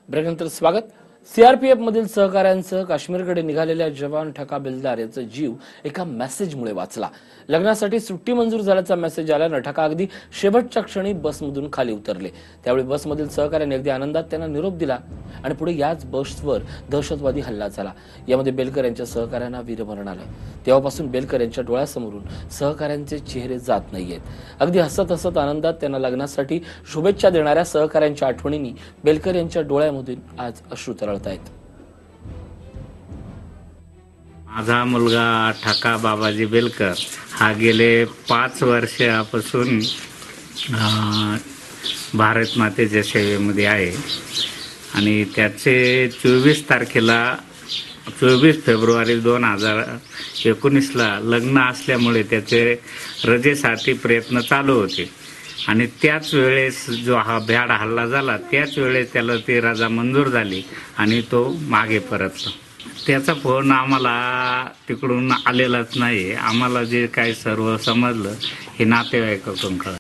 ब्रेकनंतर स्वागत। सीआरपीएफ मधील सहकाऱ्यांसह काश्मीरकडे निघालेल्या जवान ठका बिल्दार याचा जीव एका मेसेजमुळे वाचला। लग्नासाठी सुट्टी मंजूर झाल्याचा मेसेज आल्याने ठका अगदी शेवटच्या क्षणी बसमधून खाली उतरले। त्यावेळी बसमधील सहकाऱ्यांनी अगदी आनंदात त्यांना निरोप दिला आणि पुढे याच बसवर दहशतवादी हल्ला झाला। यामध्ये बेलकर यांच्या सहकाऱ्यांना वीरमरण आलं। तेव्हापासून बेलकर यांच्या डोळ्यासमोरून सहकाऱ्यांचे चेहरे जात नाहीयेत। अगदी हसत हसत आनंदात त्यांना लग्नासाठी शुभेच्छा देणाऱ्या सहकाऱ्यांच्या आठवणींनी बेलकर यांच्या डोळ्यामधून आज अश्रू तरळतायत। माझा मुलगा ठका बाबाजी बेलकर हा गेले 5 वर्षापासून भारत मातेच्या सेवेमध्ये आहे आणि त्याचे 24 फेब्रुवारी 2019ला लग्न असल्यामुळे त्याचे रजेसाठी प्रयत्न चालू होते आणि त्याच वेळेस जो हा भ्याड हल्ला झाला त्याच वेळेस त्याला ती रजा मंजूर झाली आणि तो मागे परतला। त्याचा फोन आम्हाला तिकडून आलेलाच नाही। आम्हाला जे काही सर्व समजलं हे नातेवाईकाकडून कळलं।